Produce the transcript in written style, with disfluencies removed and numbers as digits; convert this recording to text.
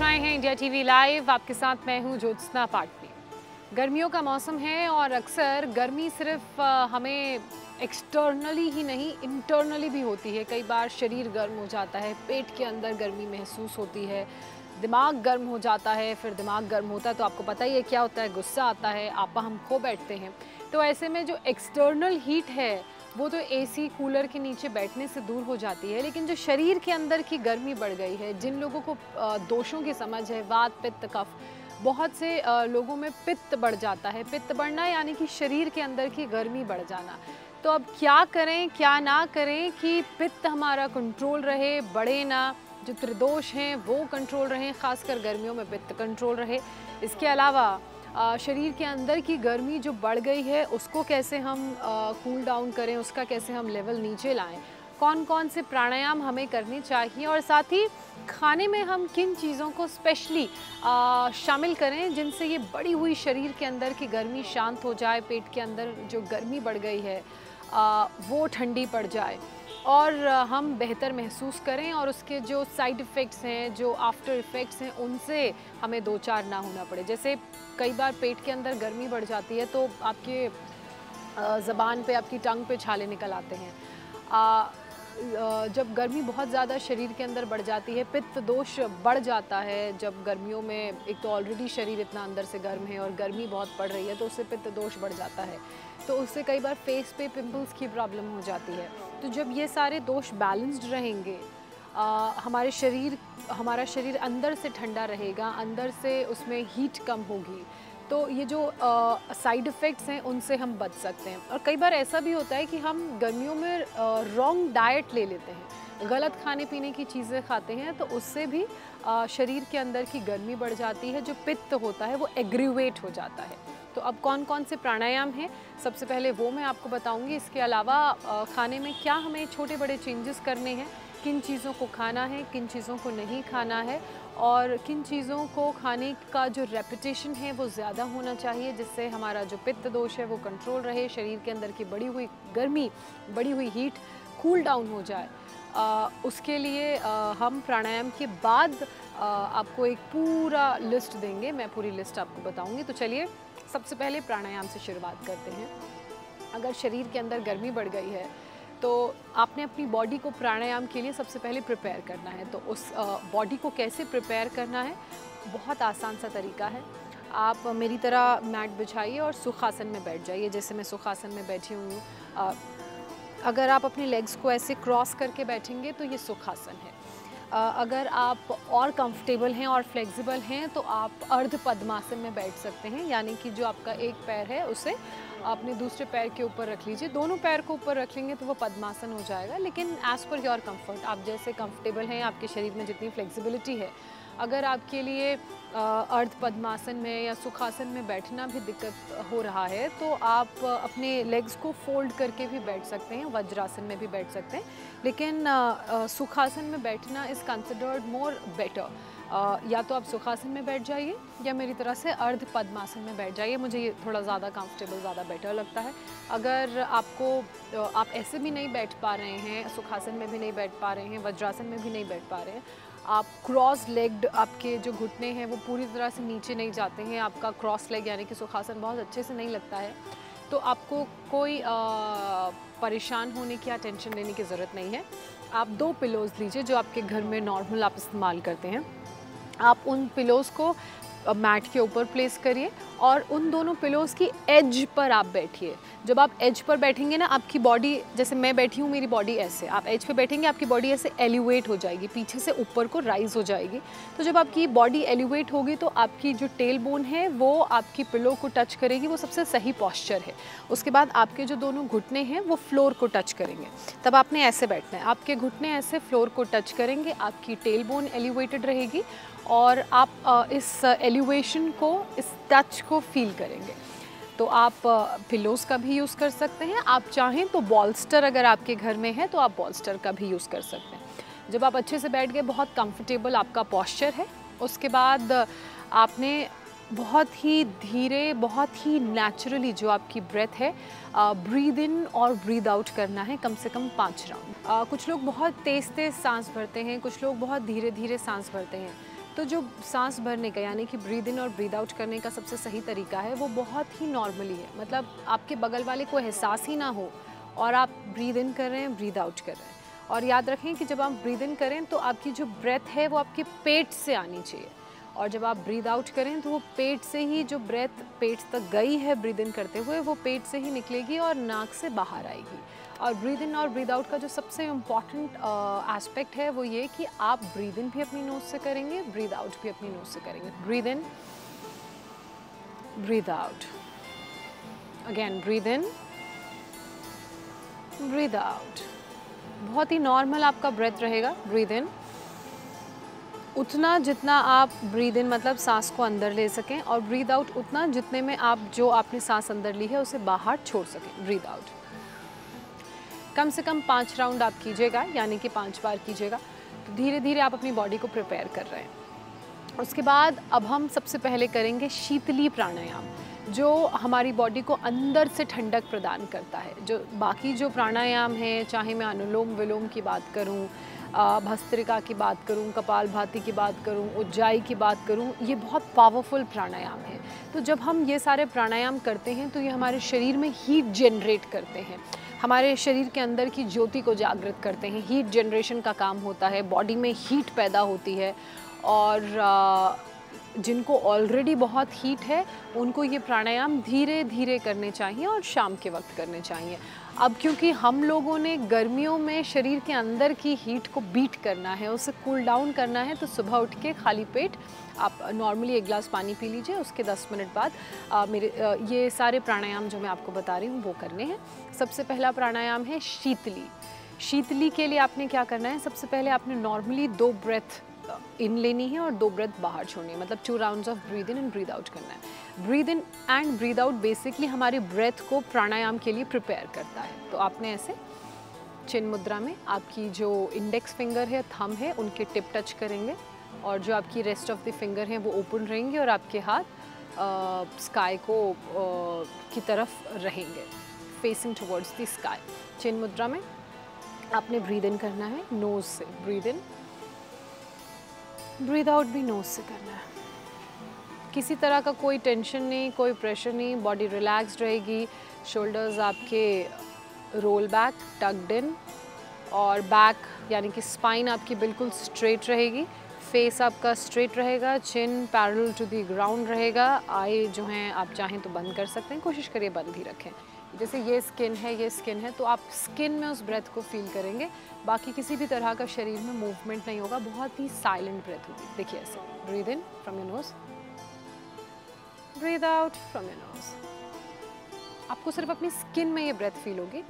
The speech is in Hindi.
रहे हैं इंडिया टीवी लाइव। आपके साथ मैं हूं ज्योत्सना पाटनी। गर्मियों का मौसम है और अक्सर गर्मी सिर्फ हमें एक्सटर्नली ही नहीं इंटरनली भी होती है। कई बार शरीर गर्म हो जाता है, पेट के अंदर गर्मी महसूस होती है, दिमाग गर्म हो जाता है। फिर दिमाग गर्म होता है तो आपको पता ही है क्या होता है, गुस्सा आता है, आपा हम खो बैठते हैं। तो ऐसे में जो एक्सटर्नल हीट है वो तो एसी कूलर के नीचे बैठने से दूर हो जाती है, लेकिन जो शरीर के अंदर की गर्मी बढ़ गई है, जिन लोगों को दोषों की समझ है, वात पित्त कफ, बहुत से लोगों में पित्त बढ़ जाता है। पित्त बढ़ना यानी कि शरीर के अंदर की गर्मी बढ़ जाना। तो अब क्या करें क्या ना करें कि पित्त हमारा कंट्रोल रहे, बढ़े ना, जो त्रिदोष हैं वो कंट्रोल रहें, ख़ासकर गर्मियों में पित्त कंट्रोल रहे। इसके अलावा शरीर के अंदर की गर्मी जो बढ़ गई है उसको कैसे हम कूल डाउन करें, उसका कैसे हम लेवल नीचे लाएं, कौन कौन से प्राणायाम हमें करने चाहिए, और साथ ही खाने में हम किन चीज़ों को स्पेशली शामिल करें जिनसे ये बढ़ी हुई शरीर के अंदर की गर्मी शांत हो जाए, पेट के अंदर जो गर्मी बढ़ गई है वो ठंडी पड़ जाए और हम बेहतर महसूस करें, और उसके जो साइड इफ़ेक्ट्स हैं, जो आफ्टर इफ़ेक्ट्स हैं, उनसे हमें दो चार ना होना पड़े। जैसे कई बार पेट के अंदर गर्मी बढ़ जाती है तो आपके ज़बान पे, आपकी टंग पे छाले निकल आते हैं। जब गर्मी बहुत ज़्यादा शरीर के अंदर बढ़ जाती है, पित्त दोष बढ़ जाता है। जब गर्मियों में एक तो ऑलरेडी शरीर इतना अंदर से गर्म है और गर्मी बहुत बढ़ रही है तो उससे पित्त दोष बढ़ जाता है, तो उससे कई बार फेस पे पिंपल्स की प्रॉब्लम हो जाती है। तो जब ये सारे दोष बैलेंस्ड रहेंगे, हमारा शरीर अंदर से ठंडा रहेगा, अंदर से उसमें हीट कम होगी, तो ये जो साइड इफ़ेक्ट्स हैं उनसे हम बच सकते हैं। और कई बार ऐसा भी होता है कि हम गर्मियों में रॉन्ग डाइट ले लेते हैं, गलत खाने पीने की चीज़ें खाते हैं, तो उससे भी शरीर के अंदर की गर्मी बढ़ जाती है, जो पित्त होता है वो एग्रीवेट हो जाता है। तो अब कौन कौन से प्राणायाम हैं, सबसे पहले वो मैं आपको बताऊंगी। इसके अलावा खाने में क्या हमें छोटे बड़े चेंजेस करने हैं, किन चीज़ों को खाना है, किन चीज़ों को नहीं खाना है, और किन चीज़ों को खाने का जो रेपिटेशन है वो ज़्यादा होना चाहिए, जिससे हमारा जो पित्त दोष है वो कंट्रोल रहे, शरीर के अंदर की बढ़ी हुई गर्मी, बढ़ी हुई हीट कूल डाउन हो जाए। उसके लिए हम प्राणायाम के बाद आपको एक पूरा लिस्ट देंगे, मैं पूरी लिस्ट आपको बताऊंगी। तो चलिए सबसे पहले प्राणायाम से शुरुआत करते हैं। अगर शरीर के अंदर गर्मी बढ़ गई है तो आपने अपनी बॉडी को प्राणायाम के लिए सबसे पहले प्रिपेयर करना है। तो उस बॉडी को कैसे प्रिपेयर करना है, बहुत आसान सा तरीका है। आप मेरी तरह मैट बिछाइए और सुखासन में बैठ जाइए, जैसे मैं सुखासन में बैठी हुई हूँ। अगर आप अपने लेग्स को ऐसे क्रॉस करके बैठेंगे तो ये सुखासन है। अगर आप और कंफर्टेबल हैं और फ्लेक्सिबल हैं तो आप अर्ध पद्मासन में बैठ सकते हैं, यानी कि जो आपका एक पैर है उसे अपने दूसरे पैर के ऊपर रख लीजिए। दोनों पैर को ऊपर रख लेंगे तो वो पद्मासन हो जाएगा, लेकिन एज़ पर योर कंफर्ट, आप जैसे कंफर्टेबल हैं, आपके शरीर में जितनी फ्लेक्सिबिलिटी है। अगर आपके लिए अर्ध पद्मासन में या सुखासन में बैठना भी दिक्कत हो रहा है तो आप अपने लेग्स को फोल्ड करके भी बैठ सकते हैं, वज्रासन में भी बैठ सकते हैं, लेकिन सुखासन में बैठना इज़ कंसिडर्ड मोर बेटर। या तो आप सुखासन में बैठ जाइए या मेरी तरह से अर्ध पद्मासन में बैठ जाइए, मुझे ये थोड़ा ज़्यादा कंफर्टेबल, ज़्यादा बेटर लगता है। अगर आप ऐसे भी नहीं बैठ पा रहे हैं, सुखासन में भी नहीं बैठ पा रहे हैं, वज्रासन में भी नहीं बैठ पा रहे हैं, आप क्रॉस लेग्ड, आपके जो घुटने हैं वो पूरी तरह से नीचे नहीं जाते हैं, आपका क्रॉस लेग यानी कि सुखासन बहुत अच्छे से नहीं लगता है, तो आपको कोई परेशान होने की या टेंशन लेने की ज़रूरत नहीं है। आप 2 पिलोज़ लीजिए जो आपके घर में नॉर्मल आप इस्तेमाल करते हैं। आप उन पिलोज़ को मैट के ऊपर प्लेस करिए और उन दोनों पिलोज़ की एज पर आप बैठिए। जब आप एज पर बैठेंगे ना, आपकी बॉडी, जैसे मैं बैठी हूँ, मेरी बॉडी ऐसे, आप एज पे बैठेंगे आपकी बॉडी ऐसे एलिवेट हो जाएगी, पीछे से ऊपर को राइज हो जाएगी। तो जब आपकी बॉडी एलिवेट होगी तो आपकी जो टेल बोन है वो आपकी पिलो को टच करेगी, वो सबसे सही पॉस्चर है। उसके बाद आपके जो दोनों घुटने हैं वो फ्लोर को टच करेंगे, तब आपने ऐसे बैठना है, आपके घुटने ऐसे फ्लोर को टच करेंगे, आपकी टेल बोन एलिवेटेड रहेगी और आप इस एलिवेशन को, इस टच को फील करेंगे। तो आप पिलोज़ का भी यूज़ कर सकते हैं, आप चाहें तो बॉल्स्टर अगर आपके घर में है तो आप बॉल्स्टर का भी यूज़ कर सकते हैं। जब आप अच्छे से बैठ गए, बहुत कंफर्टेबल आपका पॉस्चर है, उसके बाद आपने बहुत ही धीरे, बहुत ही नेचुरली जो आपकी ब्रेथ है, ब्रीद इन और ब्रीद आउट करना है, कम से कम 5 राउंड। कुछ लोग बहुत तेज़ तेज़ सांस भरते हैं, कुछ लोग बहुत धीरे धीरे सांस भरते हैं। तो जो सांस भरने का यानी कि ब्रीद इन और ब्रीद आउट करने का सबसे सही तरीका है वो बहुत ही नॉर्मली है, मतलब आपके बगल वाले को एहसास ही ना हो और आप ब्रीद इन कर रहे हैं, ब्रीद आउट कर रहे हैं। और याद रखें कि जब आप ब्रीद इन करें तो आपकी जो ब्रेथ है वो आपके पेट से आनी चाहिए, और जब आप ब्रीद आउट करें तो वो पेट से ही, जो ब्रेथ पेट तक गई है ब्रीद इन करते हुए वो पेट से ही निकलेगी और नाक से बाहर आएगी। और ब्रीद इन और ब्रीद आउट का जो सबसे इम्पॉर्टेंट एस्पेक्ट है वो ये कि आप ब्रीद इन भी अपनी नोज़ से करेंगे, ब्रीद आउट भी अपनी नोज़ से करेंगे। Breathe in, breathe out, again breathe in, breathe out. बहुत ही नॉर्मल आपका ब्रेथ रहेगा। ब्रीद इन उतना जितना आप ब्रीद इन मतलब सांस को अंदर ले सकें, और ब्रीद आउट उतना जितने में आप जो आपने सांस अंदर ली है उसे बाहर छोड़ सकें। ब्रीद आउट कम से कम 5 राउंड आप कीजिएगा, यानी कि 5 बार कीजिएगा। तो धीरे धीरे आप अपनी बॉडी को प्रिपेयर कर रहे हैं। उसके बाद अब हम सबसे पहले करेंगे शीतली प्राणायाम, जो हमारी बॉडी को अंदर से ठंडक प्रदान करता है। जो बाकी जो प्राणायाम हैं, चाहे मैं अनुलोम विलोम की बात करूं, भस्त्रिका की बात करूं, कपालभाति की बात करूं, उज्जाई की बात करूं, ये बहुत पावरफुल प्राणायाम है। तो जब हम ये सारे प्राणायाम करते हैं तो ये हमारे शरीर में हीट जनरेट करते हैं, हमारे शरीर के अंदर की ज्योति को जागृत करते हैं। हीट जनरेशन का काम होता है, बॉडी में हीट पैदा होती है, और जिनको ऑलरेडी बहुत हीट है उनको ये प्राणायाम धीरे धीरे करने चाहिए और शाम के वक्त करने चाहिए। अब क्योंकि हम लोगों ने गर्मियों में शरीर के अंदर की हीट को बीट करना है, उसे कूल डाउन करना है, तो सुबह उठ के खाली पेट आप नॉर्मली 1 गिलास पानी पी लीजिए। उसके 10 मिनट बाद ये सारे प्राणायाम जो मैं आपको बता रही हूँ वो करने हैं। सबसे पहला प्राणायाम है शीतली। शीतली के लिए आपने क्या करना है, सबसे पहले आपने नॉर्मली 2 ब्रेथ इन लेनी है और 2 ब्रेथ बाहर छोड़नी है, मतलब 2 rounds of breathe in and breathe out करना है। Breathe in and breathe out basically हमारे ब्रेथ को प्राणायाम के लिए प्रिपेयर करता है। तो आपने ऐसे चिन मुद्रा में आपकी जो इंडेक्स फिंगर है, थंब है, उनके टिप टच करेंगे, और जो आपकी रेस्ट ऑफ द फिंगर हैं वो ओपन रहेंगे, और आपके हाथ स्काई को की तरफ रहेंगे, फेसिंग टुवर्ड्स द स्काई। चिन मुद्रा में आपने ब्रीद इन करना है नोज़ से, ब्रीद इन, ब्रीद आउट भी नोज़ से करना है। किसी तरह का कोई टेंशन नहीं, कोई प्रेशर नहीं, बॉडी रिलैक्स्ड रहेगी। शोल्डर्स आपके रोल बैक, टक्ड इन, और बैक यानी कि स्पाइन आपकी बिल्कुल स्ट्रेट रहेगी। फेस आपका स्ट्रेट रहेगा, चिन पैरेलल टू द ग्राउंड रहेगा। आई जो हैं आप चाहें तो बंद कर सकते हैं, कोशिश करिए बंद ही रखें। जैसे ये स्किन है, ये स्किन है, तो आप स्किन में उस ब्रेथ को फील करेंगे, बाकी किसी भी तरह का शरीर में मूवमेंट नहीं होगा, बहुत ही साइलेंट ब्रेथ होगी। देखिए ऐसे, breathe in from your nose, breathe out from your nose. आपको सिर्फ अपनी स्किन में ये ब्रेथ फील होगी।